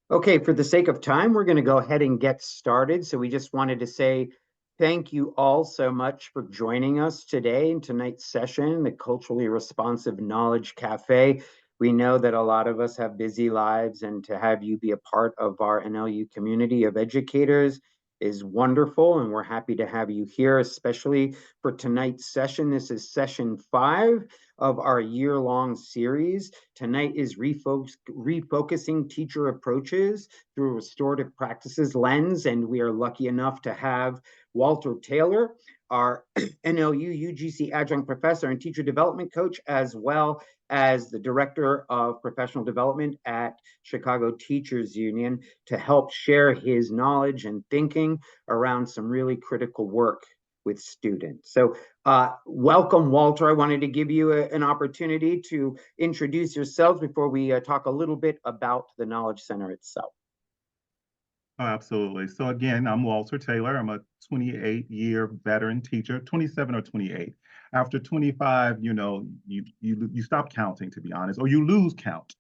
Okay, for the sake of time, we're going to go ahead and get started. So we just wanted to say thank you all so much for joining us today in tonight's session, the Culturally Responsive Knowledge Cafe. We know that a lot of us have busy lives, and to have you be a part of our NLU community of educators is wonderful, and we're happy to have you here, especially for tonight's session. This is session 5 of our year-long series. Tonight is refocusing teacher approaches through a restorative practices lens, and we are lucky enough to have Walter Taylor, our NLU UGC adjunct professor and teacher development coach, as well as the director of professional development at Chicago Teachers Union, to help share his knowledge and thinking around some really critical work with students. So welcome, Walter. I wanted to give you an opportunity to introduce yourselves before we talk a little bit about the Knowledge Center itself. Oh, absolutely. So again, I'm Walter Taylor. I'm a 28-year veteran teacher, 27 or 28. After 25, you stop counting, to be honest, or you lose count.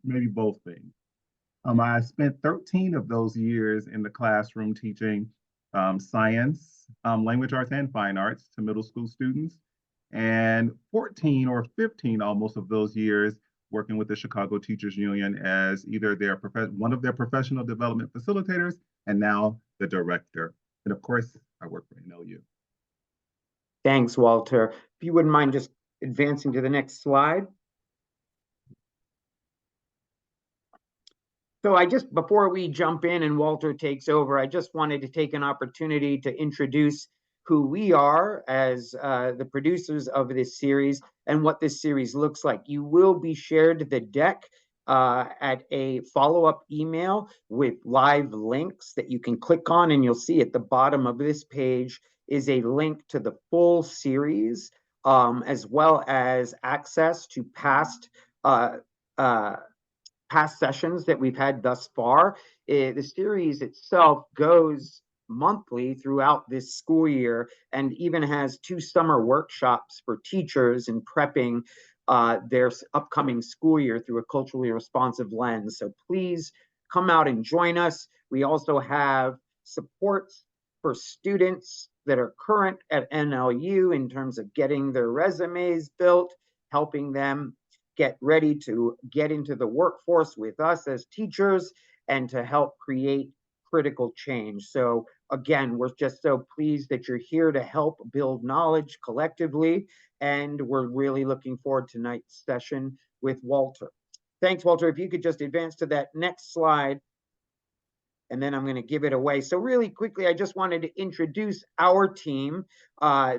Maybe both things. I spent 13 of those years in the classroom teaching science, language arts, and fine arts to middle school students, and 14 or 15 almost of those years working with the Chicago Teachers Union as either one of their professional development facilitators and now the director. And of course, I work for NLU. Thanks, Walter. If you wouldn't mind just advancing to the next slide. So before we jump in and Walter takes over, I just wanted to take an opportunity to introduce who we are as the producers of this series and what this series looks like. You will be shared the deck at a follow-up email with live links that you can click on, and you'll see at the bottom of this page is a link to the full series, as well as access to past sessions that we've had thus far. The series itself goes monthly throughout this school year and even has 2 summer workshops for teachers in prepping their upcoming school year through a culturally responsive lens. So please come out and join us. We also have supports for students that are current at NLU in terms of getting their resumes built, helping them get ready to get into the workforce with us as teachers and to help create critical change. So again, we're just so pleased that you're here to help build knowledge collectively, and we're really looking forward to tonight's session with Walter. Thanks, Walter. If you could just advance to that next slide, and then I'm going to give it away. So really quickly, I just wanted to introduce our team.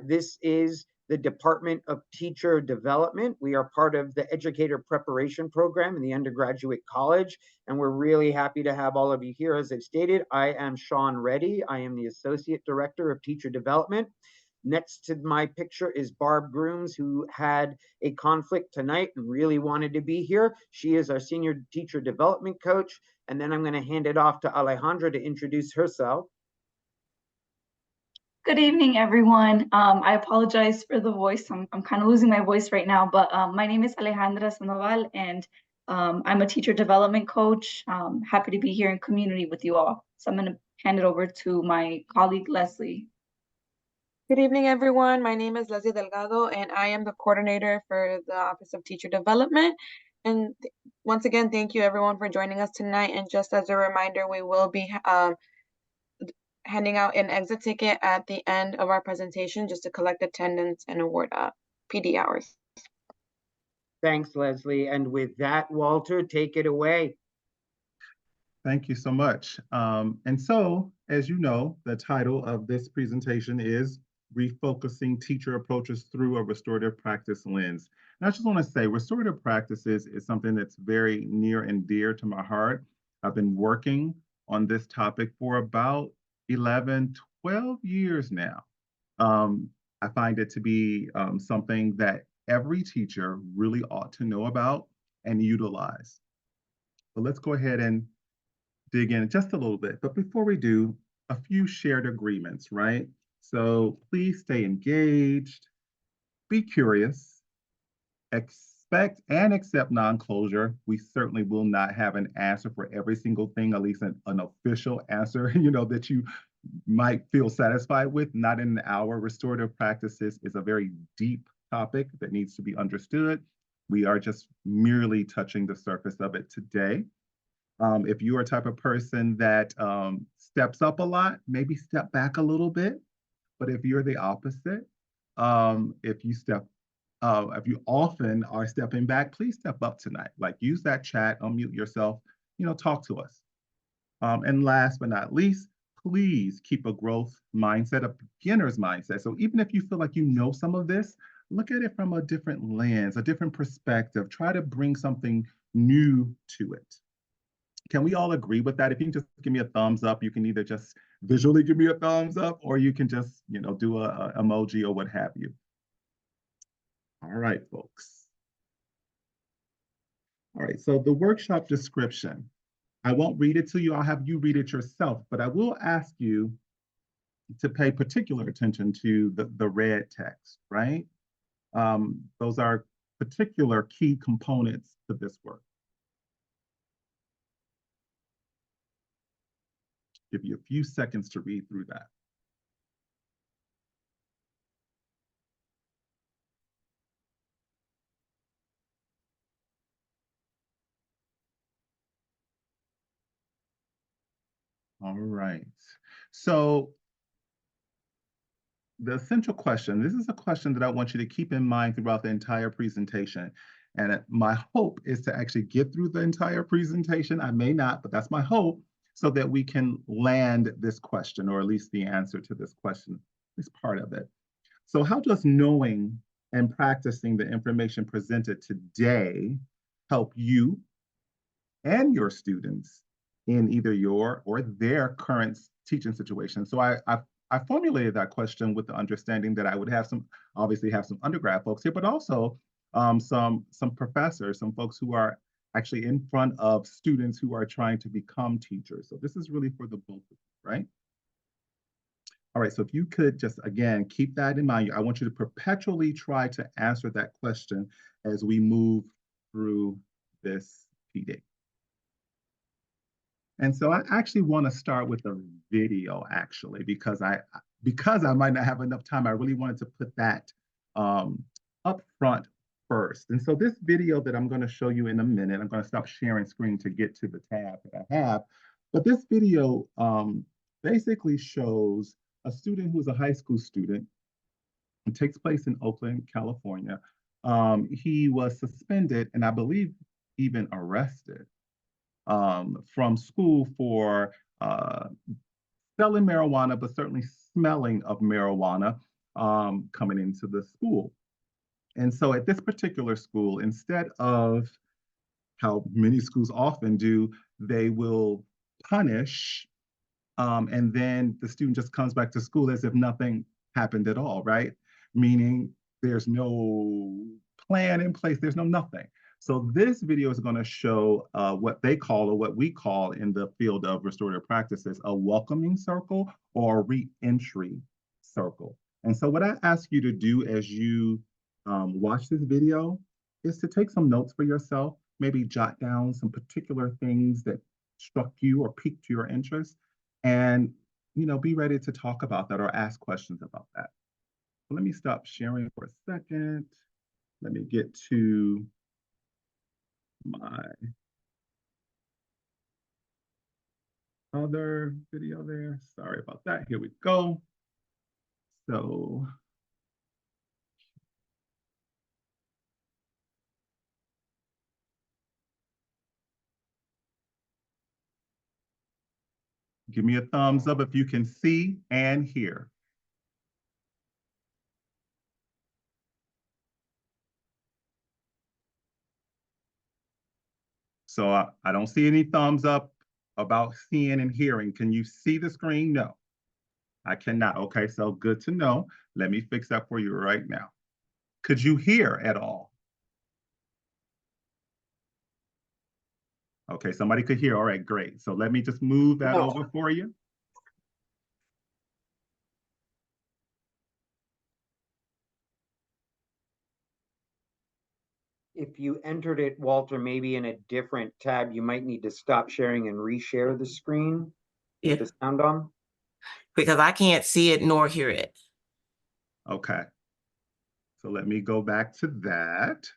This is the Department of Teacher Development. We are part of the Educator Preparation Program in the undergraduate college, and we're really happy to have all of you here. As I've stated, I am Sean Reddy. I am the Associate Director of Teacher Development. Next to my picture is Barb Grooms, who had a conflict tonight and really wanted to be here. She is our Senior Teacher Development Coach. And then I'm going to hand it off to Alejandra to introduce herself. Good evening, everyone. I apologize for the voice. I'm kind of losing my voice right now, but my name is Alejandra Sandoval, and I'm a teacher development coach. Happy to be here in community with you all. So I'm going to hand it over to my colleague, Leslie. Good evening, everyone. My name is Leslie Delgado, and I am the coordinator for the Office of Teacher Development. And once again, thank you, everyone, for joining us tonight. And just as a reminder, we will be handing out an exit ticket at the end of our presentation just to collect attendance and award PD hours. Thanks, Leslie. And with that, Walter, take it away. Thank you so much. And so, as you know, the title of this presentation is Refocusing Teacher Approaches Through a Restorative Practice Lens. And I just want to say, restorative practices is something that's very near and dear to my heart. I've been working on this topic for about 11, 12 years now. I find it to be something that every teacher really ought to know about and utilize. But let's go ahead and dig in just a little bit. But before we do, a few shared agreements, right? So please stay engaged, be curious, respect and accept non-closure. We certainly will not have an answer for every single thing, at least an official answer, that you might feel satisfied with. Not in an hour. Restorative practices is a very deep topic that needs to be understood. We are just merely touching the surface of it today. If you are a type of person that steps up a lot, maybe step back a little bit. But if you're the opposite, if you often are stepping back, please step up tonight. Like, use that chat, unmute yourself, talk to us. And last but not least, please keep a growth mindset, a beginner's mindset. So even if you feel like you know some of this, look at it from a different lens, a different perspective. Try to bring something new to it. Can we all agree with that? If you can just give me a thumbs up, you can either just visually give me a thumbs up, or you can just, do a emoji or what have you. All right, folks. All right, so the workshop description. I won't read it to you. I'll have you read it yourself, but I will ask you to pay particular attention to the red text, right? Those are particular key components to this work. Give you a few seconds to read through that. All right. So the essential question, this is a question that I want you to keep in mind throughout the entire presentation. And my hope is to actually get through the entire presentation. I may not, but that's my hope, so that we can land this question, or at least the answer to this question, is part of it. So how does knowing and practicing the information presented today help you and your students in either your or their current teaching situation? So I formulated that question with the understanding that I would obviously have some undergrad folks here, but also some professors, some folks who are actually in front of students who are trying to become teachers. So this is really for the both of you, right? All right, so if you could just, again, keep that in mind. I want you to perpetually try to answer that question as we move through this PD. And so I actually want to start with a video, actually, because I might not have enough time. I really wanted to put that up front first. And so this video that I'm going to show you in a minute, I'm going to stop sharing screen to get to the tab that I have. But this video basically shows a student who's a high school student. It takes place in Oakland, California. He was suspended and I believe even arrested from school for selling marijuana, but certainly smelling of marijuana coming into the school. And so at this particular school, instead of how many schools often do, they will punish, and then the student just comes back to school as if nothing happened at all, right? Meaning there's no plan in place, there's no nothing. So this video is going to show what they call, or what we call in the field of restorative practices, a welcoming circle or a re-entry circle. And so what I ask you to do as you watch this video is to take some notes for yourself, maybe jot down some particular things that struck you or piqued your interest, and be ready to talk about that or ask questions about that. So let me stop sharing for a second. Let me get to my other video there. Sorry about that. Here we go. So give me a thumbs up if you can see and hear. So I don't see any thumbs up about seeing and hearing. Can you see the screen? No, I cannot. Okay, so good to know. Let me fix that for you right now. Could you hear at all? Okay, somebody could hear. All right, great. So let me just move that over for you. If you entered it, Walter, maybe in a different tab, you might need to stop sharing and reshare the screen Yeah, with the sound on. because I can't see it nor hear it. Okay. So let me go back to that.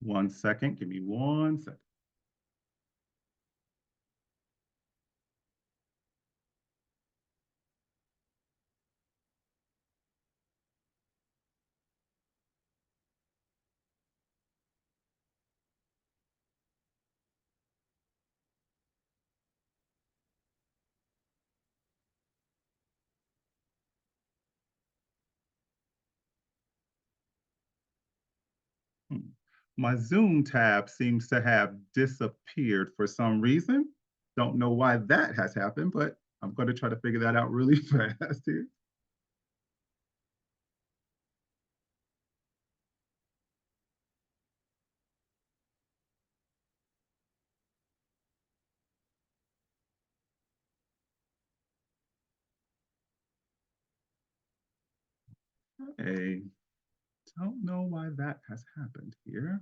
One second, give me 1 second. My Zoom tab seems to have disappeared for some reason. Don't know why that has happened, but I'm going to try to figure that out really fast here. I don't know why that has happened here.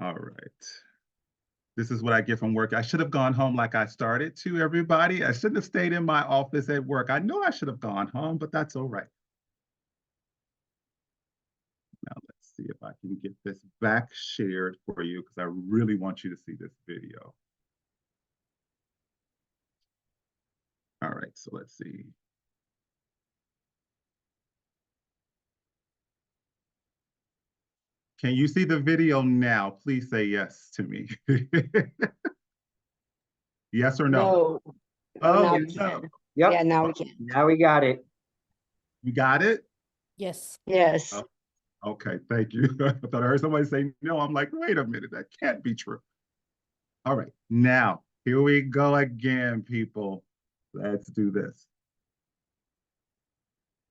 All right. This is what I get from work. I should have gone home like I started to, everybody. I shouldn't have stayed in my office at work. I know I should have gone home, but that's all right. Now let's see if I can get this back shared for you because I really want you to see this video. All right, so let's see. Can you see the video now? Please say yes to me. Yes or no? No. Oh, now we no. can. Yep. Yeah, now we can. Now we got it. You got it? Yes. Yes. Oh, okay, thank you. I thought I heard somebody say no. I'm like, wait a minute, that can't be true. All right, now, here we go again, people. Let's do this.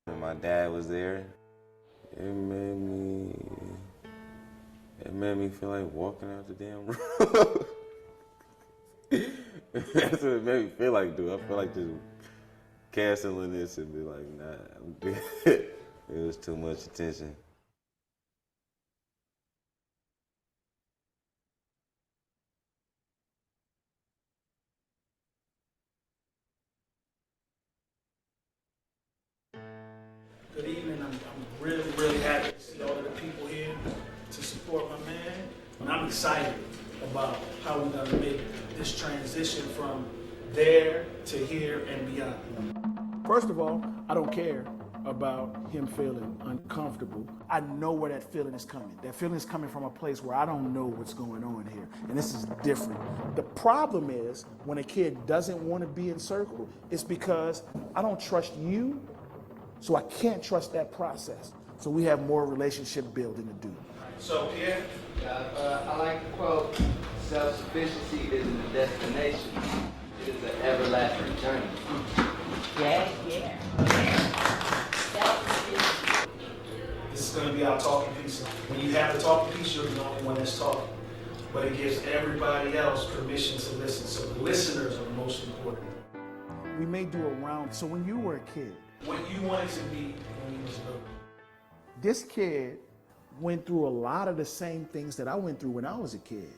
When my dad was there, it made me feel like walking out the damn room. That's what it made me feel like, dude. I feel like just canceling this and be like, nah, I'm good. It was too much attention. Good evening. I'm really, really happy to see all of the people here to support my man. And I'm excited about how we're going to make this transition from there to here and beyond. First of all, I don't care about him feeling uncomfortable. I know where that feeling is coming. That feeling is coming from a place where I don't know what's going on here. And this is different. The problem is when a kid doesn't want to be in circle, it's because I don't trust you. So I can't trust that process. So we have more relationship building to do. So Pierre? I like the quote, self-sufficiency isn't a destination, it is an everlasting journey. Yeah. This is going to be our talking piece. When you have the talking piece, you're the only one that's talking. But it gives everybody else permission to listen. So the listeners are the most important. We may do a round. So when you were a kid, what you wanted to be when you was little. This kid went through a lot of the same things that I went through when I was a kid.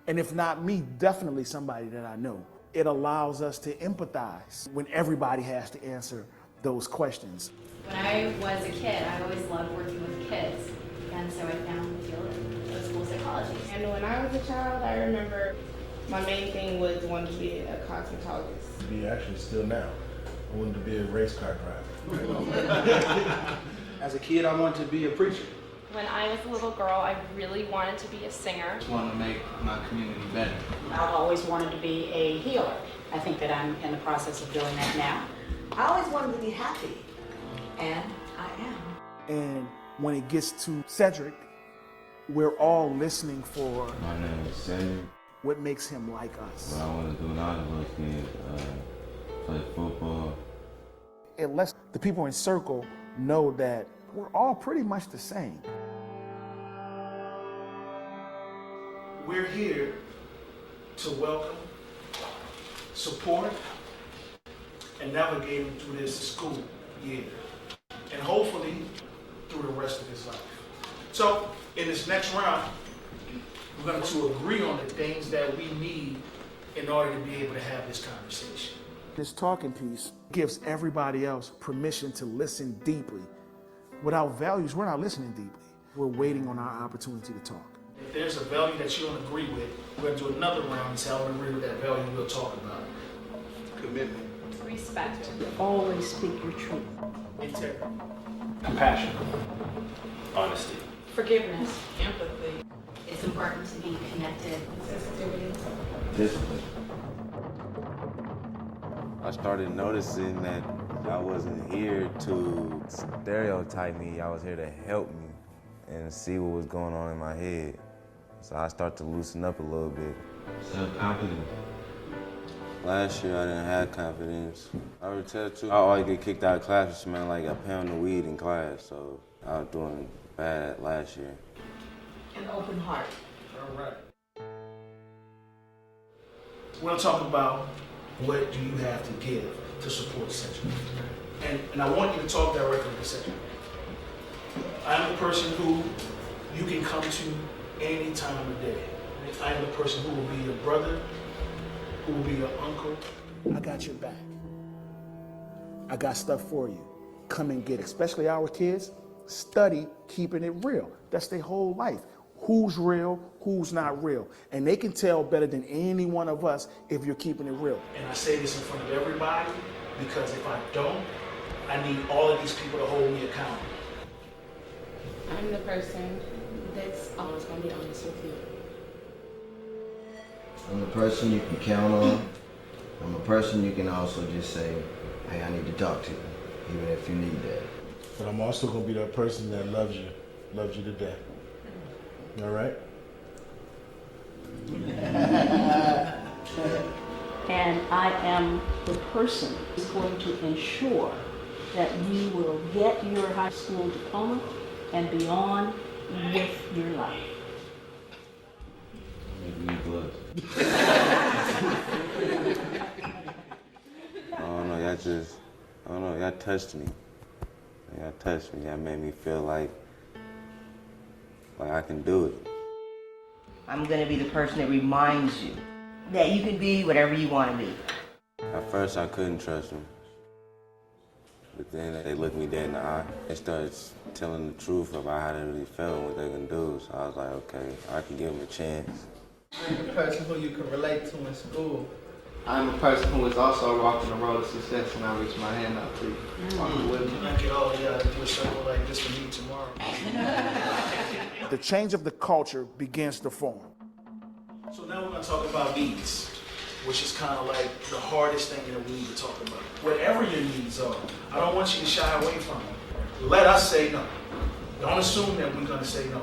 And if not me, definitely somebody that I know. It allows us to empathize when everybody has to answer those questions. When I was a kid, I always loved working with kids. And so I found the field of school psychology. And when I was a child, I remember my main thing was wanting to be a cosmetologist. Be actually still now. I wanted to be a race car driver. As a kid, I wanted to be a preacher. When I was a little girl, I really wanted to be a singer. I just want to make my community better. I've always wanted to be a healer. I think that I'm in the process of doing that now. I always wanted to be happy, and I am. And when it gets to Cedric, we're all listening for My name is Cedric. what makes him like us. What I want to do when I was a little kid, play football. It lets the people in Circle know that we're all pretty much the same. We're here to welcome, support, and navigate him through this school year, and hopefully through the rest of his life. So in this next round, we're going to agree on the things that we need in order to be able to have this conversation. This talking piece gives everybody else permission to listen deeply. Without values, we're not listening deeply. We're waiting on our opportunity to talk. If there's a value that you don't agree with, we're going to do another round and say, I don't agree with that value, we'll talk about it. Commitment. Respect. Always speak your truth. Integrity. Compassion. Honesty. Forgiveness, empathy. It's important to be connected. Discipline. I started noticing that I wasn't here to stereotype me. I was here to help me and see what was going on in my head. So I started to loosen up a little bit. Self-confidence. Last year I didn't have confidence. I would tell you, I always get kicked out of class for smelling like a pound of weed in class. So I was doing bad last year. An open heart. All right. We're going to talk about what do you have to give to support Cedric. And I want you to talk directly to Cedric. I'm the person who you can come to any time of the day. I am the person who will be your brother, who will be your uncle. I got your back. I got stuff for you. Come and get it. Especially our kids, study keeping it real. That's their whole life. Who's real, who's not real. And they can tell better than any one of us if you're keeping it real. And I say this in front of everybody because if I don't, I need all of these people to hold me accountable. I'm the person that's always going to be honest with you. I'm the person you can count on. I'm a person you can also just say, hey, I need to talk to you, even if you need that. But I'm also going to be that person that loves you to death. All right? And I am the person who's going to ensure that you will get your high school diploma and beyond with your life. Make me blush. I don't know, y'all touched me. Y'all touched me. Y'all made me feel like I can do it. I'm going to be the person that reminds you that you can be whatever you want to be. At first, I couldn't trust them. But then they looked me dead in the eye. They started telling the truth about how they really felt and what they can do. So I was like, okay, I can give them a chance. I'm the person who you can relate to in school. I'm a person who is also walking the road of success, and I reach my hand out to you. Walking with me. Thank you all. You gotta do something like this for me tomorrow. The change of the culture begins to form. So now we're gonna talk about needs, which is kind of like the hardest thing that we need to talk about. Whatever your needs are, I don't want you to shy away from them. Let us say no. Don't assume that we're gonna say no.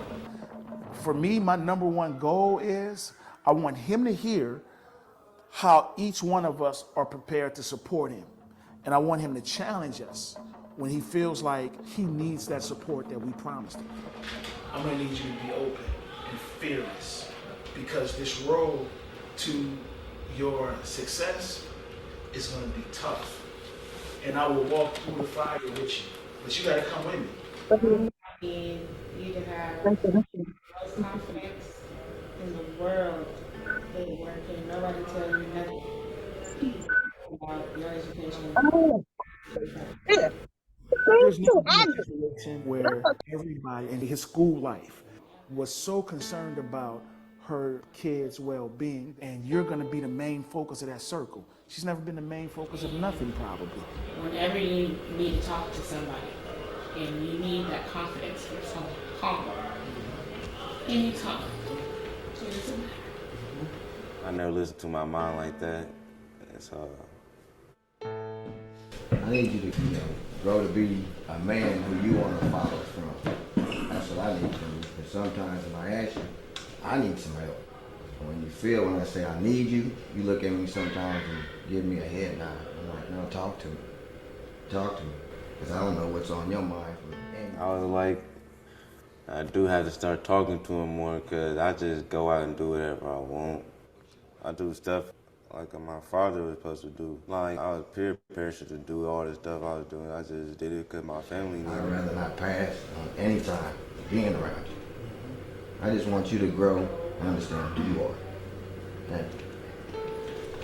For me, my number one goal is I want him to hear how each one of us are prepared to support him. And I want him to challenge us when he feels like he needs that support that we promised him. I'm gonna need you to be open and fearless because this road to your success is gonna be tough. And I will walk through the fire with you, but you gotta come with me. I need you to have most confidence in the world that you work in. Nobody tell you nothing about your education. There's never been a situation where everybody in his school life was so concerned about her kids' well-being, and you're gonna be the main focus of that circle. She's never been the main focus of nothing, probably. Whenever you need to talk to somebody and you need that confidence from someone, calm, and you talk. It doesn't matter. I never listened to my mind like that. So I need you to, grow to be a man who you want to follow from. That's what I need from you. Because sometimes when I ask you, I need some help. And when you feel when I say I need you, you look at me sometimes and give me a head nod. I'm like, no, talk to me. Talk to me. Because I don't know what's on your mind. I was like, I do have to start talking to him more because I just go out and do whatever I want. I do stuff like my father was supposed to do. Like, I was peer pressured to do all the stuff I was doing. I just did it because my family needed it. I'd rather not pass on any time being around you. I just want you to grow and understand who you are. Thank you.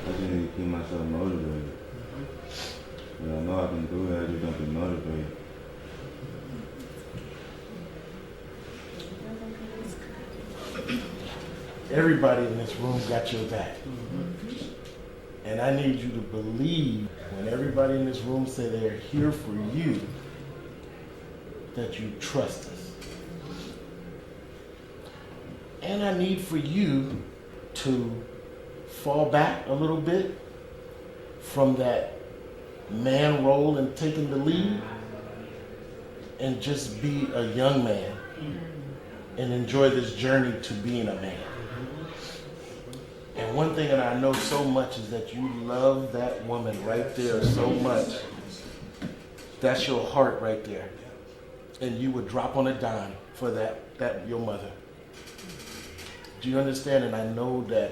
I just need to keep myself motivated. But I know I can do it, I just don't be motivated. Everybody in this room got your back. And I need you to believe when everybody in this room say they're here for you, that you trust us. And I need for you to fall back a little bit from that man role and taking the lead and just be a young man and enjoy this journey to being a man. And one thing that I know so much is that you love that woman right there so much. That's your heart right there. And you would drop on a dime for that your mother. Do you understand? And I know that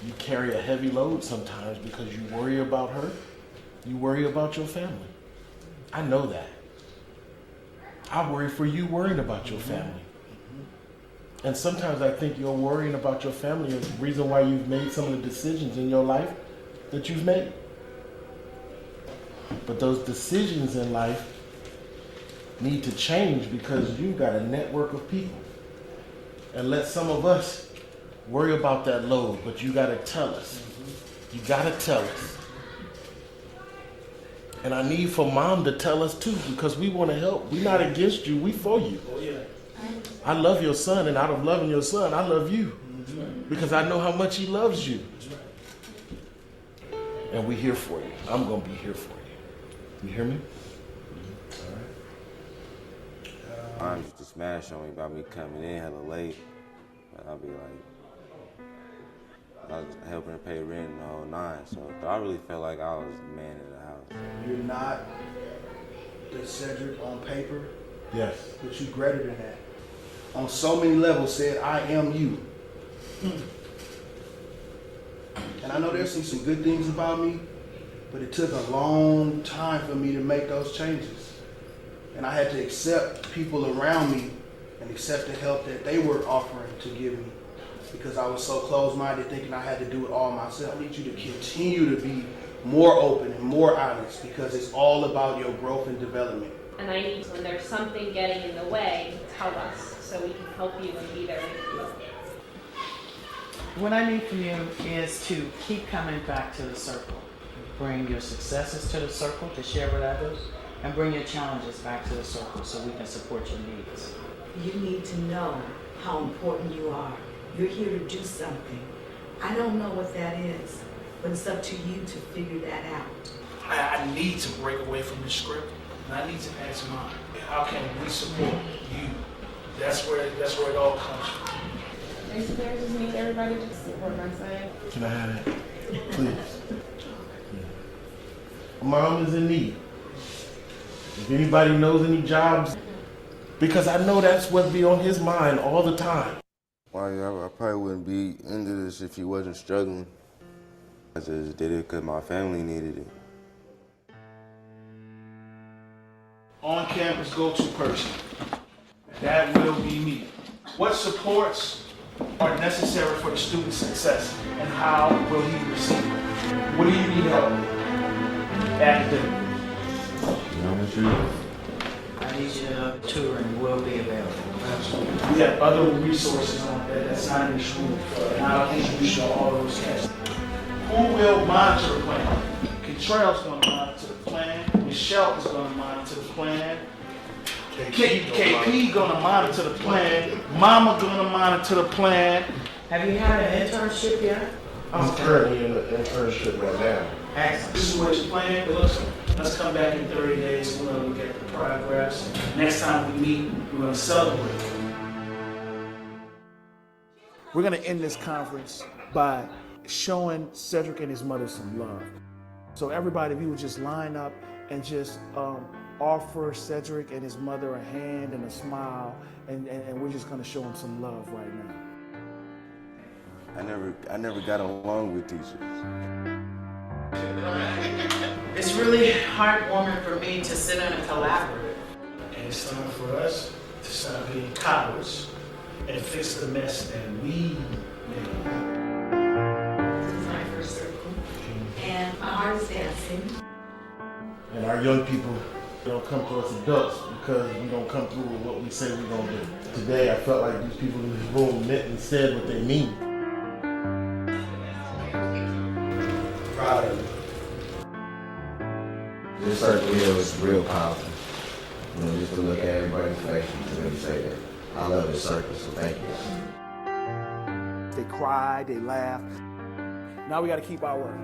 you carry a heavy load sometimes because you worry about her. You worry about your family. I know that. I worry for you worrying about your family. And sometimes I think you're worrying about your family is the reason why you've made some of the decisions in your life that you've made. But those decisions in life need to change because you've got a network of people. And let some of us worry about that load, but you gotta tell us. You gotta tell us. And I need for mom to tell us too, because we wanna help. We're not against you, we for you. I love your son, and out of loving your son, I love you. Because I know how much he loves you. And we're here for you. I'm gonna be here for you. You hear me? Mom used to smash on me about me coming in hella late. But I'll be like, I was helping her pay rent and the whole nine. So I really felt like I was the man in the house. You're not the Cedric on paper. Yes. But you're greater than that. On so many levels said, I am you. And I know there's some good things about me, but it took a long time for me to make those changes. And I had to accept people around me and accept the help that they were offering to give me because I was so closed-minded thinking I had to do it all myself. I need you to continue to be more open and more honest because it's all about your growth and development. And I need, when there's something getting in the way, tell us so we can help you and be there with you. What I need from you is to keep coming back to the circle. Bring your successes to the circle to share with others, and bring your challenges back to the circle so we can support your needs. You need to know how important you are. You're here to do something. I don't know what that is, but it's up to you to figure that out. I need to break away from the script, and I need to ask Mom, how can we support you? That's where it all comes from. Basically, I just need everybody to support my son. Can I have that? Please. Mom is in need. If anybody knows any jobs, because I know that's what be on his mind all the time. Well, I probably wouldn't be into this if he wasn't struggling. I just did it because my family needed it. On-campus go-to person. That will be me. What supports are necessary for the student's success, and how will he receive it? What do you need help with? Academically. I need your tutoring will be available. We have other resources on there that's not in the school, and I'll introduce you to all those tests. Who will monitor the plan? Contrell's gonna monitor the plan. Michelle is gonna monitor the plan. KP gonna monitor the plan. Mama gonna monitor the plan. Have you had an internship yet? I'm currently in the internship right now. Excellent. This is what your plan looks like. Let's come back in 30 days. We're gonna look at the progress. Next time we meet, we're gonna celebrate. We're gonna end this conference by showing Cedric and his mother some love. So everybody, if you would just line up and just offer Cedric and his mother a hand and a smile, and we're just gonna show him some love right now. I never got along with teachers. It's really heartwarming for me to sit in a collaborative. And it's time for us to stop being cowards and fix the mess that we made. This is my first circle, and my heart is dancing. And our young people don't come to us adults because we don't come through with what we say we're gonna do. Today, I felt like these people in this room meant and said what they mean. Proud of you. This circle here was real powerful. You know, just to look at everybody's face and to really say that I love this circle, so thank you. They cried, they laughed. Now we gotta keep our word.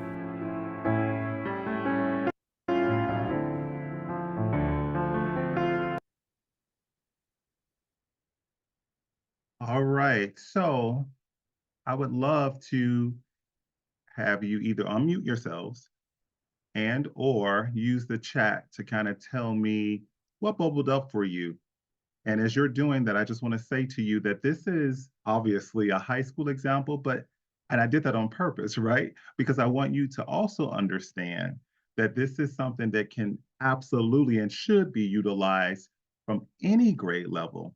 All right, so I would love to have you either unmute yourselves and or use the chat to kind of tell me what bubbled up for you. And as you're doing that, I just want to say to you that this is obviously a high school example, and I did that on purpose, right? Because I want you to also understand that this is something that can absolutely and should be utilized from any grade level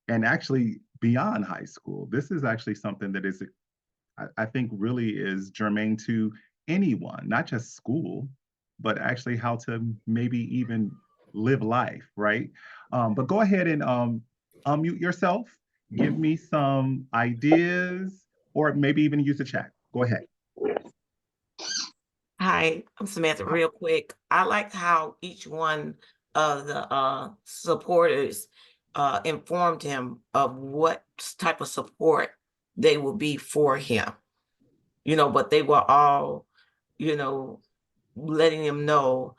and actually beyond high school. This is actually something that is, I think, really is germane to anyone, not just school, but actually how to maybe even live life, right? But go ahead and unmute yourself, give me some ideas, or maybe even use the chat. Go ahead. Hi, I'm Samantha. Real quick, I liked how each one of the supporters informed him of what type of support they will be for him. But they were all, letting him know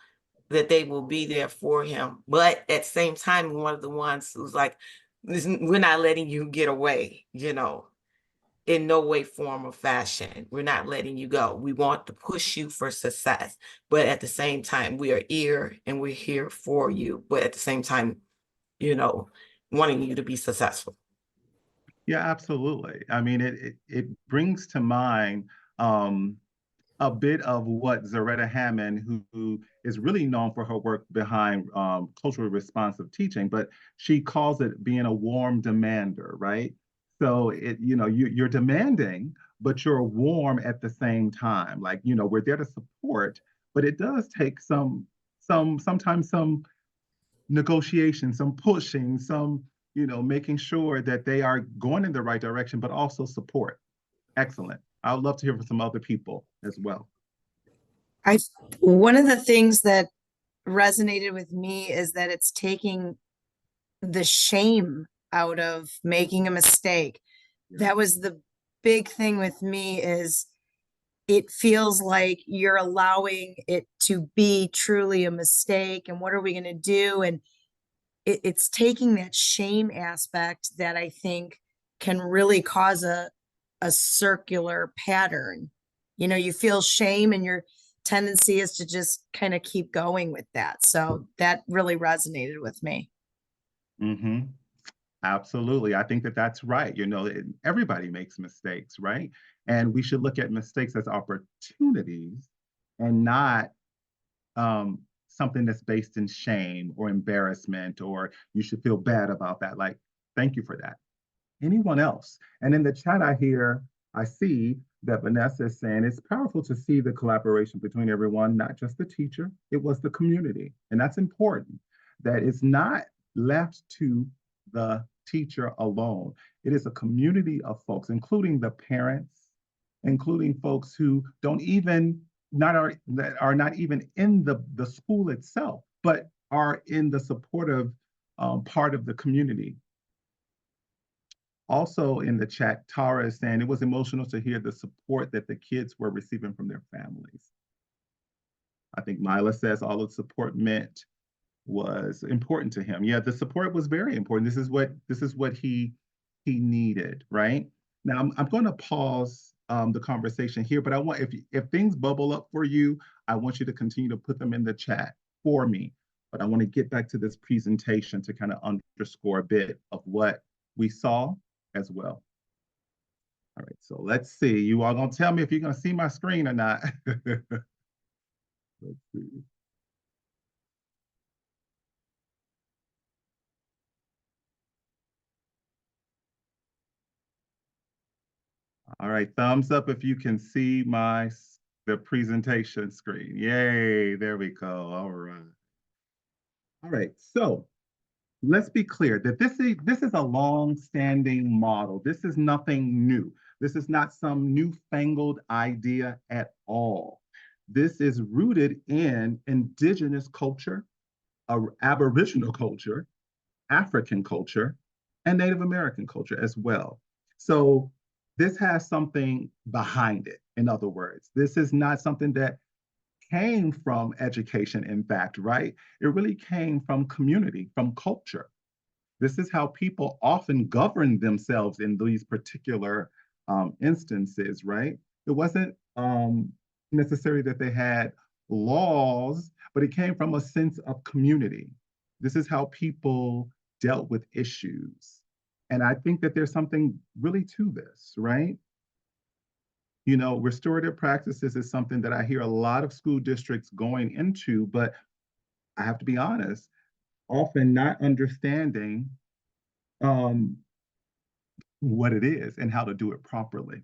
that they will be there for him. But at the same time, one of the ones who's like, "Listen, we're not letting you get away, in no way, form, or fashion. We're not letting you go. We want to push you for success. But at the same time, we are here and we're here for you. But at the same time, wanting you to be successful." Yeah, absolutely. I mean, it brings to mind a bit of what Zaretta Hammond, who is really known for her work behind culturally responsive teaching, but she calls it being a warm demander, right? So you're demanding, but you're warm at the same time. Like, we're there to support, but it does take sometimes some negotiation, some pushing, some, making sure that they are going in the right direction, but also support. Excellent. I would love to hear from some other people as well. One of the things that resonated with me is that it's taking the shame out of making a mistake. That was the big thing with me, is it feels like you're allowing it to be truly a mistake, and what are we going to do? And it's taking that shame aspect that I think can really cause a circular pattern. You feel shame and your tendency is to just kind of keep going with that. So that really resonated with me. Mm-hmm. Absolutely. I think that that's right. Everybody makes mistakes, right? And we should look at mistakes as opportunities and not something that's based in shame or embarrassment, or you should feel bad about that. Like, thank you for that. Anyone else? And in the chat, I see that Vanessa is saying it's powerful to see the collaboration between everyone, not just the teacher, it was the community. And that's important, that it's not left to the teacher alone. It is a community of folks, including the parents, including folks who don't even, that are not even in the school itself, but are in the supportive part of the community. Also in the chat, Tara is saying it was emotional to hear the support that the kids were receiving from their families. I think Mila says all the support meant was important to him. Yeah, the support was very important. This is what he needed, right? Now I'm going to pause the conversation here, but I want, if things bubble up for you, I want you to continue to put them in the chat for me. But I want to get back to this presentation to kind of underscore a bit of what we saw as well. All right, so let's see. You all gonna tell me if you're gonna see my screen or not. Let's see. All right, thumbs up if you can see the presentation screen. Yay, there we go. All right. All right, so let's be clear that this is a long-standing model. This is nothing new. This is not some newfangled idea at all. This is rooted in indigenous culture, aboriginal culture, African culture, and Native American culture as well. So this has something behind it. In other words, this is not something that came from education, in fact, right? It really came from community, from culture. This is how people often govern themselves in these particular instances, right? It wasn't necessarily that they had laws, but it came from a sense of community. This is how people dealt with issues. And I think that there's something really to this, right? You know, restorative practices is something that I hear a lot of school districts going into, but I have to be honest, often not understanding what it is and how to do it properly.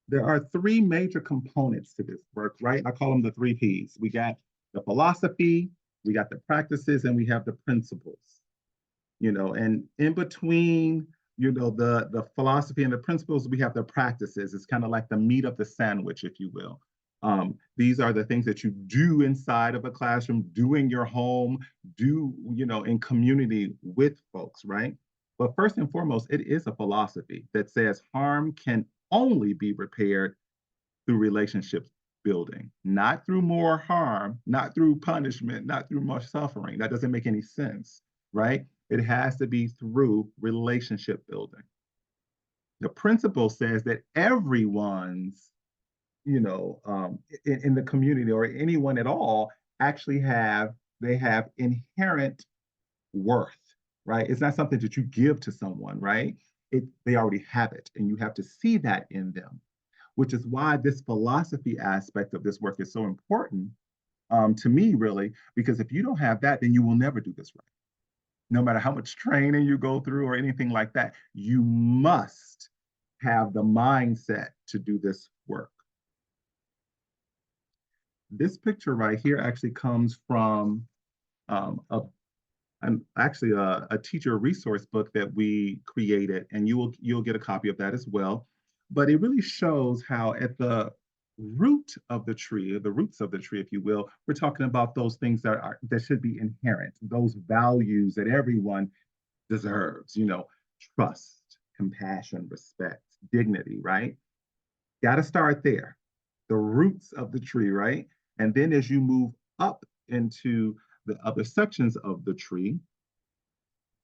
There are three major components to this work, right? I call them the 3 Ps. We got the philosophy, we got the practices, and we have the principles. You know, and in between, you know, the philosophy and the principles, we have the practices. It's kind of like the meat of the sandwich, if you will. These are the things that you do inside of a classroom, do in your home, do, you know, in community with folks, right? But first and foremost, it is a philosophy that says harm can only be repaired through relationship building, not through more harm, not through punishment, not through more suffering. That doesn't make any sense, right? It has to be through relationship building. The principle says that everyone's, you know, in the community or anyone at all actually have inherent worth, right? It's not something that you give to someone, right? They already have it, and you have to see that in them, which is why this philosophy aspect of this work is so important to me, really, because if you don't have that, then you will never do this right. No matter how much training you go through or anything like that, you must have the mindset to do this work. This picture right here actually comes from actually a teacher resource book that we created, and you'll get a copy of that as well. But it really shows how at the root of the tree, or the roots of the tree, if you will, we're talking about those things that should be inherent, those values that everyone deserves, you know, trust, compassion, respect, dignity, right? Got to start there, the roots of the tree, right? And then as you move up into the other sections of the tree,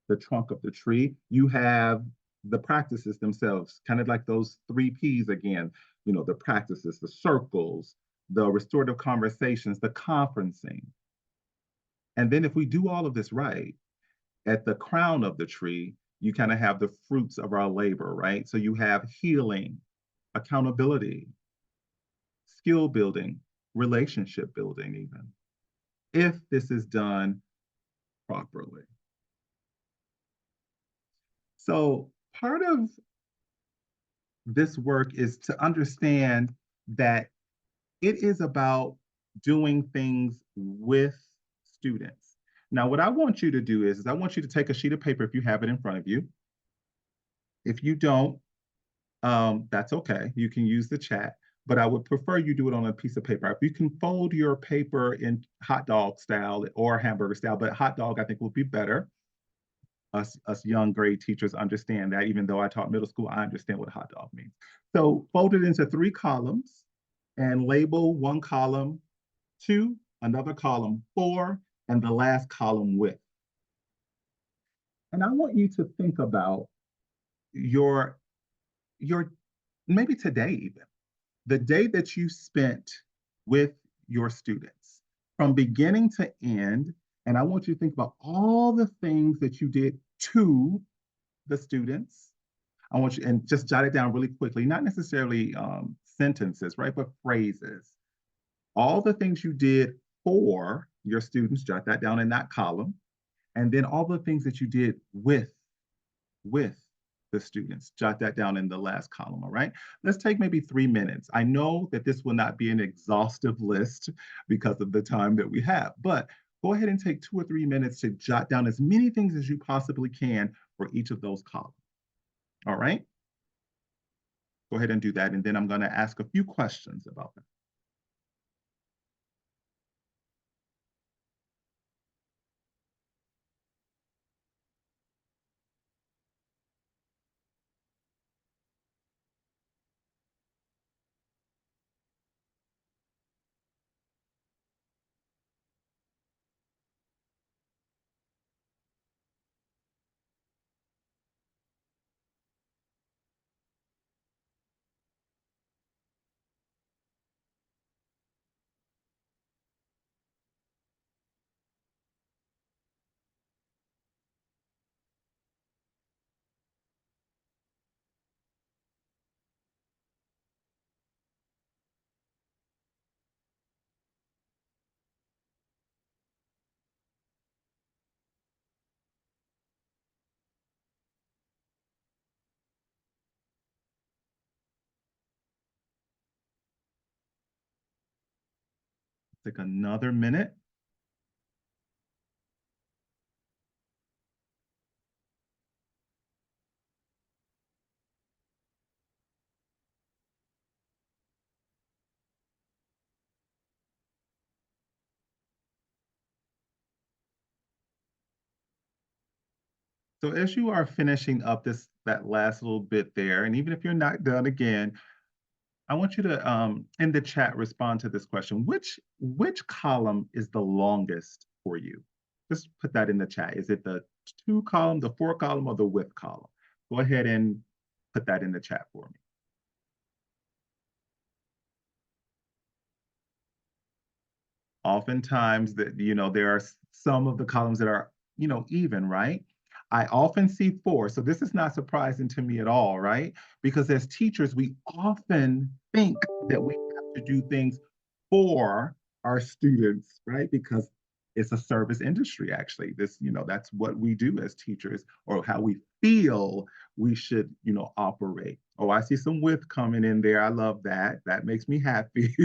the trunk of the tree, you have the practices themselves, kind of like those 3 Ps again, you know, the practices, the circles, the restorative conversations, the conferencing. And then if we do all of this right, at the crown of the tree, you kind of have the fruits of our labor, right? So you have healing, accountability, skill building, relationship building even, if this is done properly. So part of this work is to understand that it is about doing things with students. Now, what I want you to do is I want you to take a sheet of paper if you have it in front of you. If you don't, that's okay. You can use the chat, but I would prefer you do it on a piece of paper. If you can fold your paper in hot dog style or hamburger style, but hot dog I think will be better. Us young grade teachers understand that. Even though I taught middle school, I understand what hot dog means. So fold it into 3 columns and label one column 2, another column 4, and the last column with. And I want you to think about your maybe today even, the day that you spent with your students from beginning to end. And I want you to think about all the things that you did to the students. I want you, and just jot it down really quickly, not necessarily sentences, right? But phrases. All the things you did for your students, jot that down in that column. And then all the things that you did with the students, jot that down in the last column, all right? Let's take maybe 3 minutes. I know that this will not be an exhaustive list because of the time that we have, but go ahead and take 2 or 3 minutes to jot down as many things as you possibly can for each of those columns, all right? Go ahead and do that, and then I'm gonna ask a few questions about that. Take another minute. So as you are finishing up that last little bit there, and even if you're not done again, I want you to in the chat respond to this question. Which column is the longest for you? Just put that in the chat. Is it the 2 column, the 4 column, or the with column? Go ahead and put that in the chat for me. Oftentimes that, there are some of the columns that are, even, right? I often see 4, so this is not surprising to me at all, right? Because as teachers, we often think that we have to do things for our students, right? Because it's a service industry, actually. That's what we do as teachers, or how we feel we should, operate. Oh, I see some with coming in there. I love that. That makes me happy.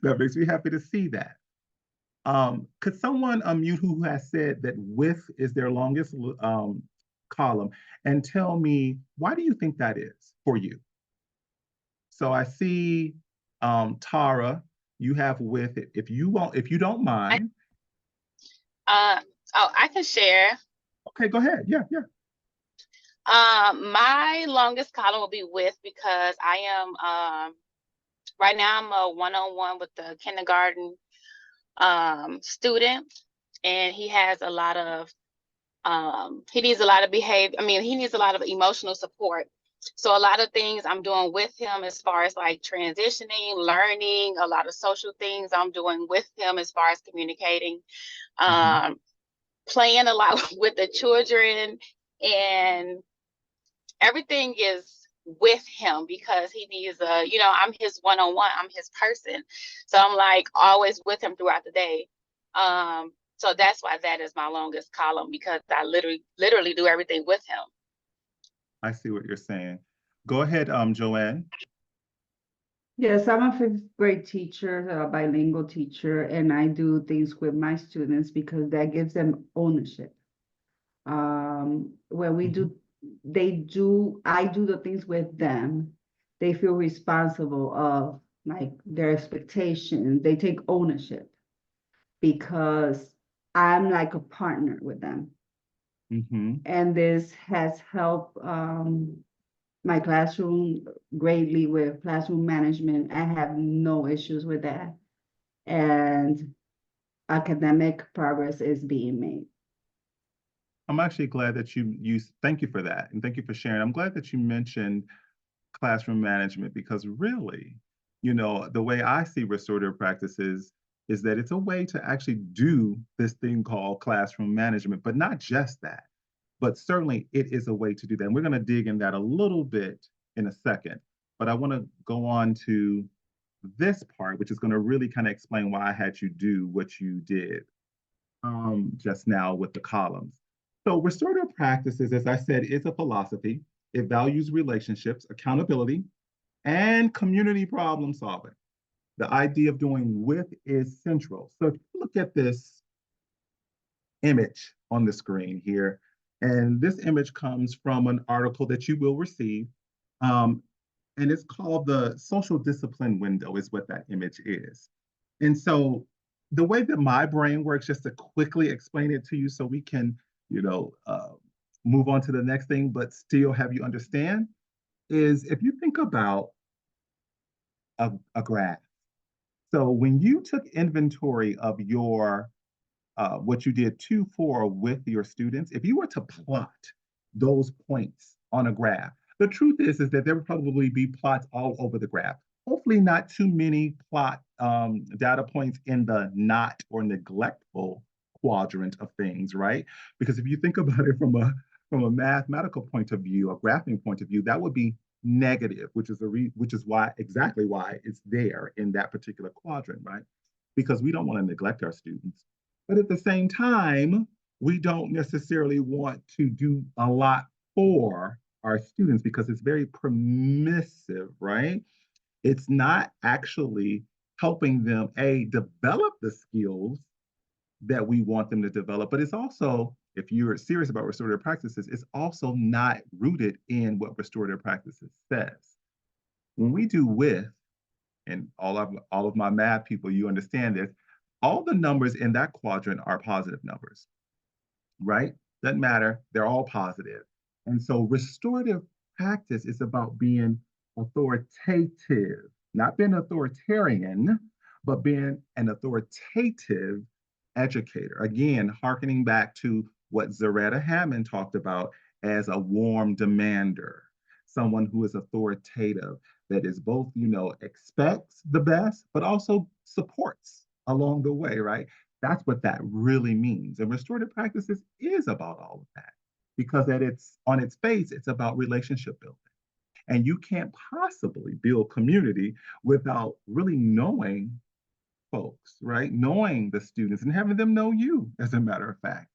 That makes me happy to see that. Could someone unmute who has said that with is their longest column and tell me, why do you think that is for you? So I see Tara, you have with it. If you don't mind. I can share. Okay, go ahead. Yeah. My longest column will be with, because I am right now I'm a one-on-one with the kindergarten student, and he has a lot of he needs a lot of behavior. He needs a lot of emotional support. So a lot of things I'm doing with him, as far as like transitioning, learning, a lot of social things I'm doing with him as far as communicating, playing a lot with the children, and everything is with him, because he needs I'm his one-on-one, I'm his person. So I'm like always with him throughout the day. So that's why that is my longest column, because I literally do everything with him. I see what you're saying. Go ahead, Joanne. Yes, I'm a 5th grade teacher, a bilingual teacher, and I do things with my students because that gives them ownership. When we do I do the things with them. They feel responsible of like their expectations. They take ownership because I'm like a partner with them. And this has helped my classroom greatly with classroom management. I have no issues with that. And academic progress is being made. I'm actually glad that you thank you for that. And thank you for sharing. I'm glad that you mentioned classroom management because really, the way I see restorative practices is that it's a way to actually do this thing called classroom management, but not just that, but certainly it is a way to do that. And we're going to dig in that a little bit in a second, but I want to go on to this part, which is going to really kind of explain why I had you do what you did just now with the columns. So restorative practices, as I said, is a philosophy. It values relationships, accountability, and community problem solving. The idea of doing with is central. So if you look at this image on the screen here, and this image comes from an article that you will receive, and it's called the social discipline window is what that image is. And so the way that my brain works, just to quickly explain it to you so we can, move on to the next thing, but still have you understand, is if you think about a graph. So when you took inventory of your what you did 2-4 with your students, if you were to plot those points on a graph, the truth is that there would probably be plots all over the graph. Hopefully not too many plot data points in the not or neglectful quadrant of things, right? Because if you think about it from a mathematical point of view, a graphing point of view, that would be negative, which is why exactly why it's there in that particular quadrant, right? Because we don't want to neglect our students. But at the same time, we don't necessarily want to do a lot for our students because it's very permissive, right? It's not actually helping them, develop the skills that we want them to develop, but it's also, if you're serious about restorative practices, it's also not rooted in what restorative practices says. When we do with, and all of my math people, you understand this, all the numbers in that quadrant are positive numbers, right? Doesn't matter, they're all positive. And so restorative practice is about being authoritative, not being authoritarian, but being an authoritative educator. Again, hearkening back to what Zaretta Hammond talked about as a warm demander, someone who is authoritative, that is both, expects the best, but also supports along the way, right? That's what that really means. And restorative practices is about all of that because on its face, it's about relationship building. And you can't possibly build community without really knowing folks, right? Knowing the students and having them know you, as a matter of fact.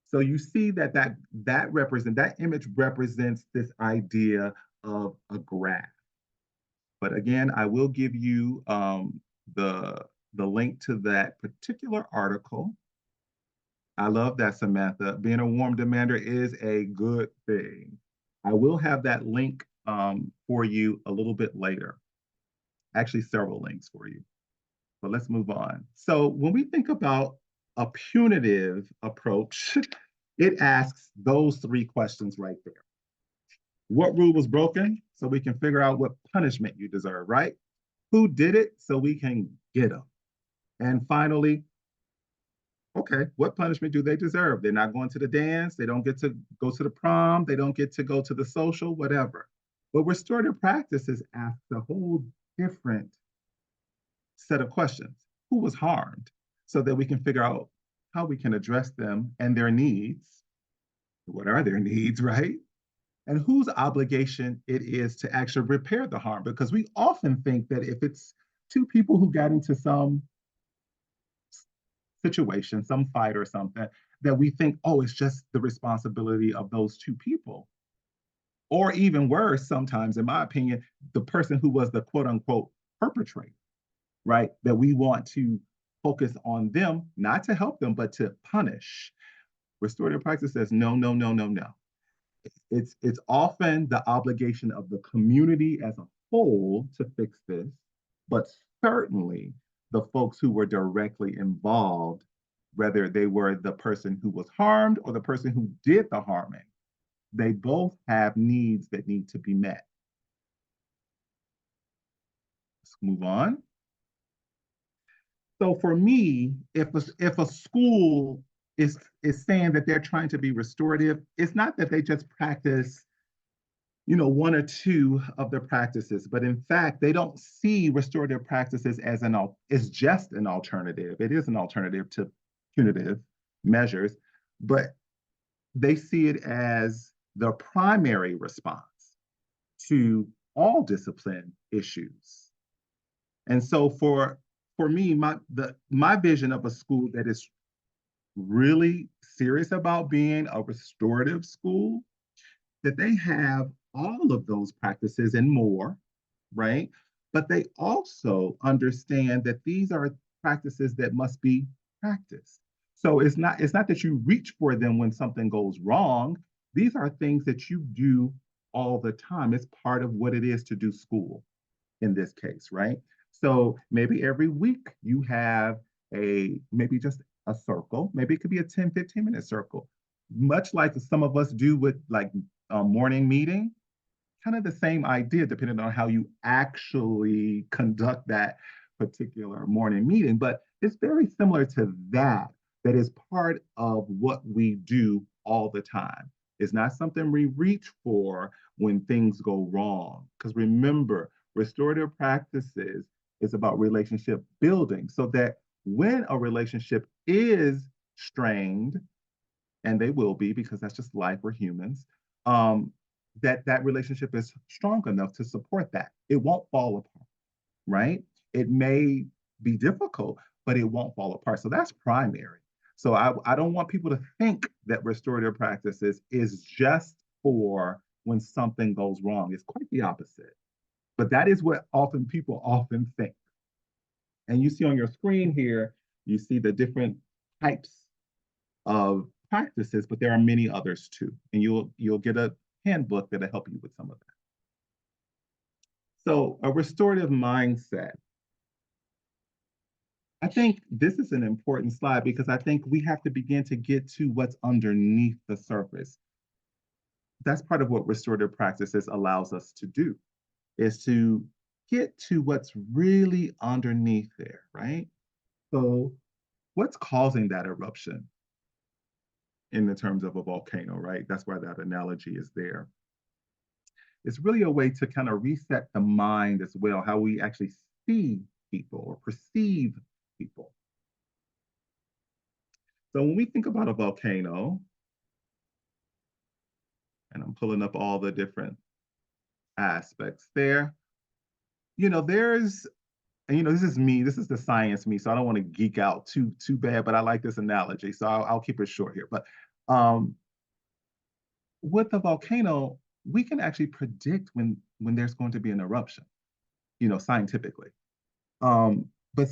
So you see that image represents this idea of a graph. But again, I will give you the link to that particular article. I love that, Samantha. Being a warm demander is a good thing. I will have that link for you a little bit later. Actually, several links for you. But let's move on. So when we think about a punitive approach, it asks those 3 questions right there. What rule was broken? So we can figure out what punishment you deserve, right? Who did it? So we can get them. And finally, okay, what punishment do they deserve? They're not going to the dance. They don't get to go to the prom. They don't get to go to the social, whatever. But restorative practices ask a whole different set of questions. Who was harmed? So that we can figure out how we can address them and their needs. What are their needs, right? And whose obligation it is to actually repair the harm. Because we often think that if it's 2 people who got into some situation, some fight or something, that we think, oh, it's just the responsibility of those 2 people. Or even worse, sometimes, in my opinion, the person who was the quote unquote perpetrator, right? That we want to focus on them, not to help them, but to punish. Restorative practice says, no, no, no, no, no. It's often the obligation of the community as a whole to fix this, but certainly the folks who were directly involved, whether they were the person who was harmed or the person who did the harming, they both have needs that need to be met. Let's move on. So for me, if a school is saying that they're trying to be restorative, it's not that they just practice, one or two of the practices, but in fact, they don't see restorative practices as just an alternative. It is an alternative to punitive measures, but they see it as the primary response to all discipline issues. And so for me, my vision of a school that is really serious about being a restorative school, that they have all of those practices and more, right? But they also understand that these are practices that must be practiced. So it's not that you reach for them when something goes wrong. These are things that you do all the time. It's part of what it is to do school in this case, right? So maybe every week you have maybe just a circle. Maybe it could be a 10, 15-minute circle, much like some of us do with like a morning meeting, kind of the same idea, depending on how you actually conduct that particular morning meeting. But it's very similar to that is part of what we do all the time. It's not something we reach for when things go wrong. Because remember, restorative practices is about relationship building, so that when a relationship is strained, and they will be because that's just life, we're humans, that relationship is strong enough to support that. It won't fall apart, right? It may be difficult, but it won't fall apart. So that's primary. So I don't want people to think that restorative practices is just for when something goes wrong. It's quite the opposite. But that is what people often think. And you see on your screen here, you see the different types of practices, but there are many others too. And you'll get a handbook that'll help you with some of that. So a restorative mindset. I think this is an important slide because I think we have to begin to get to what's underneath the surface. That's part of what restorative practices allows us to do, is to get to what's really underneath there, right? So what's causing that eruption in the terms of a volcano, right? That's why that analogy is there. It's really a way to kind of reset the mind as well, how we actually see people or perceive people. So when we think about a volcano, and I'm pulling up all the different aspects there, this is me, this is the science me, so I don't want to geek out too bad, but I like this analogy, so I'll keep it short here. But with the volcano, we can actually predict when there's going to be an eruption, scientifically. But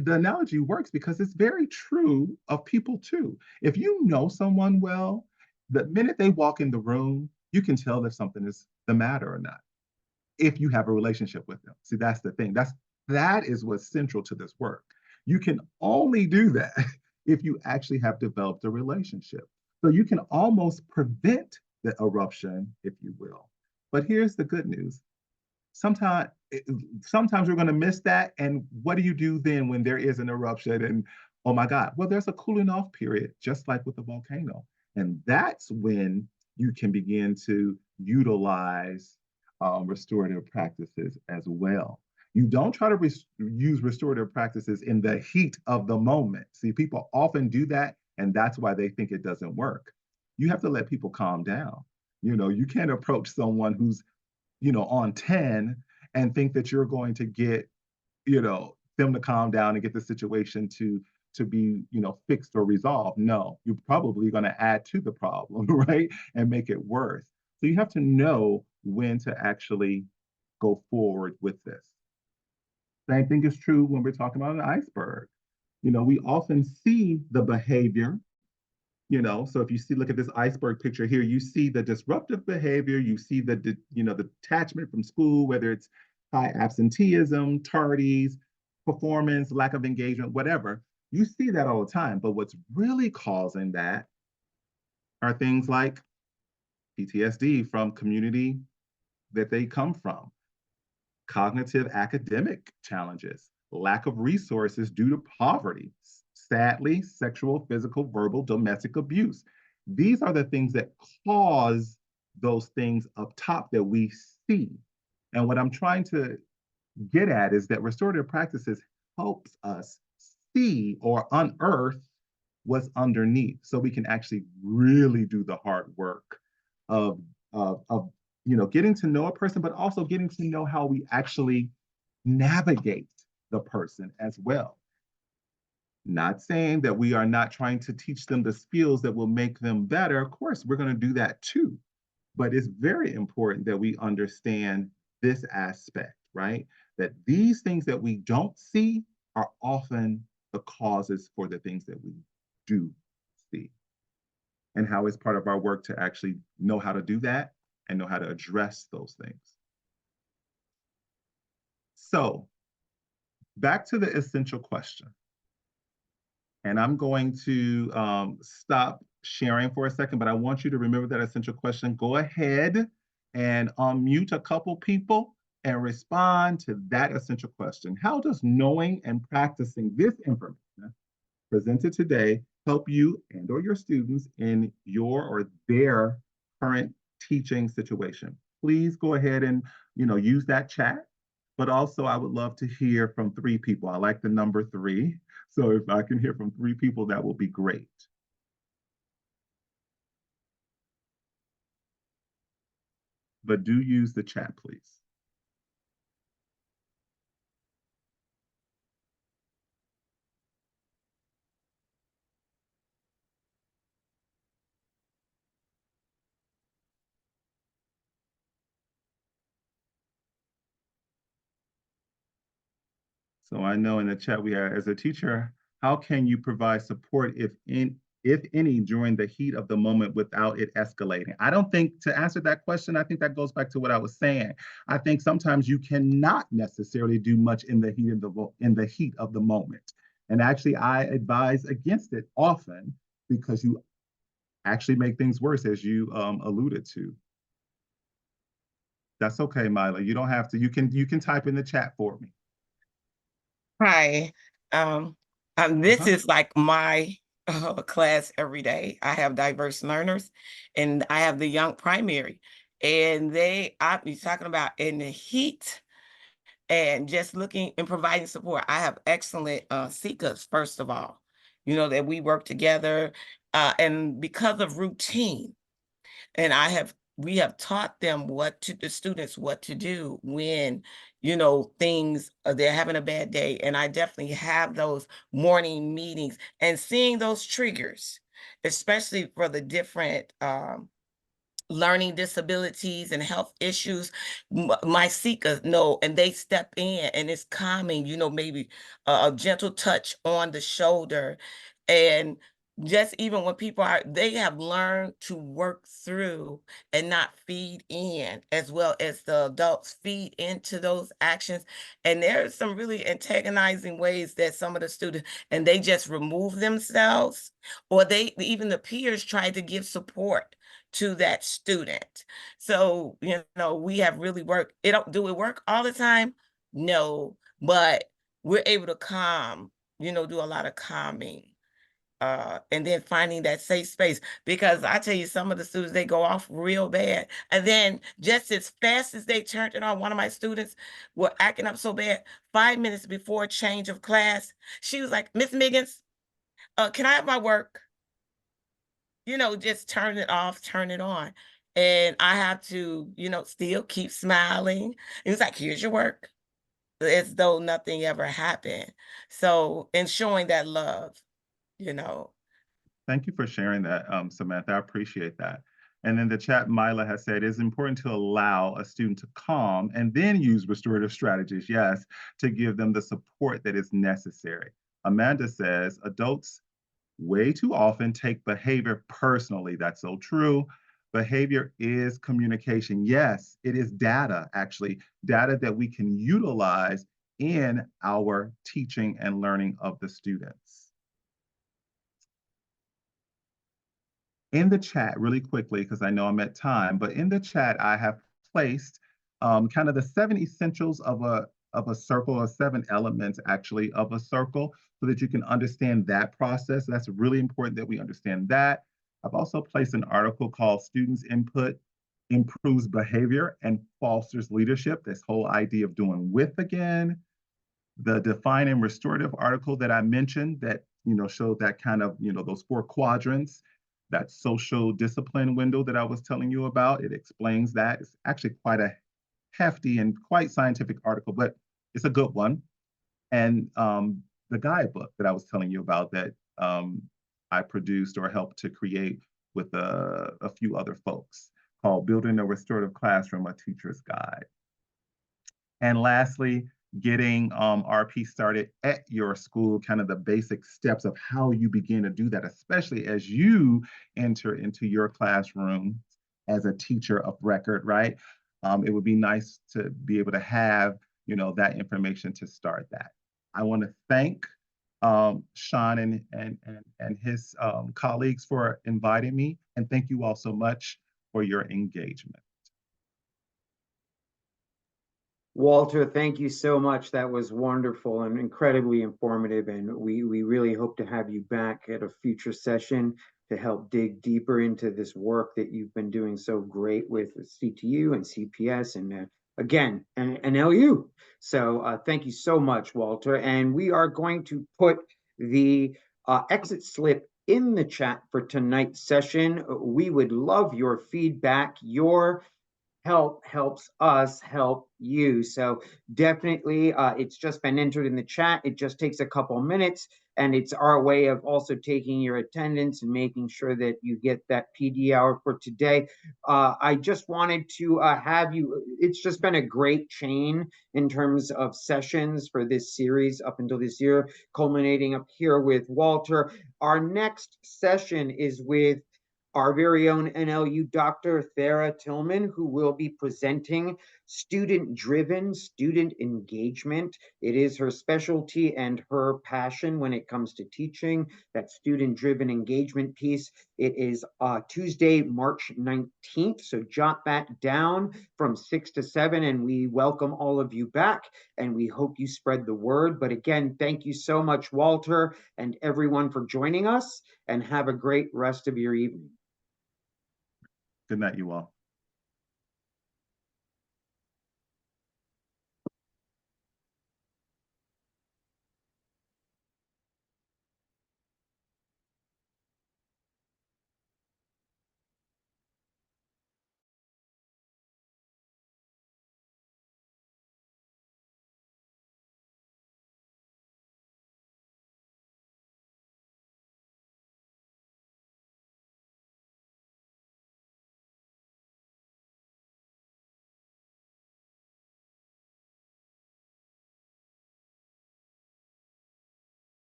the analogy works because it's very true of people too. If you know someone well, the minute they walk in the room, you can tell if something is the matter or not, if you have a relationship with them. See, that's the thing. That is what's central to this work. You can only do that if you actually have developed a relationship. So you can almost prevent the eruption, if you will. But here's the good news. Sometimes we're going to miss that. And what do you do then when there is an eruption? And oh my God, well, there's a cooling off period, just like with the volcano. And that's when you can begin to utilize restorative practices as well. You don't try to use restorative practices in the heat of the moment. See, people often do that, and that's why they think it doesn't work. You have to let people calm down. You can't approach someone who's on 10 and think that you're going to get, them to calm down and get the situation to be, fixed or resolved. No, you're probably going to add to the problem, right? And make it worse. So you have to know when to actually go forward with this. Same thing is true when we're talking about an iceberg. We often see the behavior, So if you look at this iceberg picture here, you see the disruptive behavior, you see the detachment from school, whether it's high absenteeism, tardies, performance, lack of engagement, whatever. You see that all the time. But what's really causing that are things like PTSD from community that they come from, cognitive academic challenges, lack of resources due to poverty, sadly, sexual, physical, verbal, domestic abuse. These are the things that cause those things up top that we see. And what I'm trying to get at is that restorative practices helps us see or unearth what's underneath so we can actually really do the hard work of getting to know a person, but also getting to know how we actually navigate the person as well. Not saying that we are not trying to teach them the skills that will make them better. Of course, we're going to do that too. But it's very important that we understand this aspect, right? That these things that we don't see are often the causes for the things that we do see. And how it's part of our work to actually know how to do that and know how to address those things. So back to the essential question. And I'm going to stop sharing for a second, but I want you to remember that essential question. Go ahead and unmute a couple people and respond to that essential question. How does knowing and practicing this information presented today help you and or your students in your or their current teaching situation? Please go ahead and use that chat. But also, I would love to hear from 3 people. I like the number 3. So if I can hear from 3 people, that will be great. But do use the chat, please. So I know in the chat we have, as a teacher, how can you provide support if any, during the heat of the moment without it escalating? I don't think, to answer that question, I think that goes back to what I was saying. I think sometimes you cannot necessarily do much in the heat of the moment. And actually, I advise against it often because you actually make things worse, as you alluded to. That's okay, Mila. You don't have to. You can type in the chat for me. Hi. This is like my class every day. I have diverse learners and I have the young primary. And I'll be talking about in the heat and just looking and providing support. I have excellent seekers, first of all, that we work together. And because of routine, and we have taught them the students what to do when, things, they're having a bad day. And I definitely have those morning meetings and seeing those triggers, especially for the different, learning disabilities and health issues. My seekers know, and they step in, and it's calming, maybe a gentle touch on the shoulder. And just even when they have learned to work through and not feed in, as well as the adults feed into those actions. And there's some really antagonizing ways that some of the students, and they just remove themselves, or even the peers try to give support to that student. So, we have really worked. Do it work all the time? No, but we're able to calm, do a lot of calming. And then finding that safe space, because I tell you, some of the students, they go off real bad. And then just as fast as they turned it on, one of my students were acting up so bad, 5 minutes before change of class, she was like, "Miss Miggins, can I have my work?" Just turn it off, turn it on. And I have to, still keep smiling. It was like, "Here's your work," as though nothing ever happened. So, and showing that love, Thank you for sharing that, Samantha. I appreciate that. And in the chat, Mila has said, it's important to allow a student to calm and then use restorative strategies, yes, to give them the support that is necessary. Amanda says, adults way too often take behavior personally. That's so true. Behavior is communication. Yes, it is data, actually, data that we can utilize in our teaching and learning of the students. In the chat, really quickly, because I know I'm at time, but in the chat, I have placed kind of the 7 essentials of a circle, or 7 elements actually of a circle, so that you can understand that process. That's really important that we understand that. I've also placed an article called Students' Input Improves Behavior and Fosters Leadership, this whole idea of doing with again. The Define and Restorative article that I mentioned that, showed that kind of, those 4 quadrants, that social discipline window that I was telling you about. It explains that. It's actually quite a hefty and quite scientific article, but it's a good one. And the guidebook that I was telling you about that I produced or helped to create with a few other folks, called Building a Restorative Classroom, a Teacher's Guide. And lastly, getting RP started at your school, kind of the basic steps of how you begin to do that, especially as you enter into your classroom as a teacher of record, right? It would be nice to be able to have, that information to start that. I want to thank Sean and his colleagues for inviting me, and thank you all so much for your engagement. Walter, thank you so much. That was wonderful and incredibly informative. And we really hope to have you back at a future session to help dig deeper into this work that you've been doing so great with CTU and CPS and again, and NLU. So thank you so much, Walter. And we are going to put the exit slip in the chat for tonight's session. We would love your feedback. Your help helps us help you. So definitely, it's just been entered in the chat. It just takes a couple minutes, and it's our way of also taking your attendance and making sure that you get that PD hour for today. I just wanted to have you, it's just been a great chain in terms of sessions for this series up until this year, culminating up here with Walter. Our next session is with our very own NLU Dr. Thera Tillman, who will be presenting student-driven student engagement. It is her specialty and her passion when it comes to teaching, that student-driven engagement piece. It is Tuesday, March 19th, so jot that down from 6 to 7, and we welcome all of you back, and we hope you spread the word. But again, thank you so much, Walter, and everyone for joining us, and have a great rest of your evening. Good night, you all.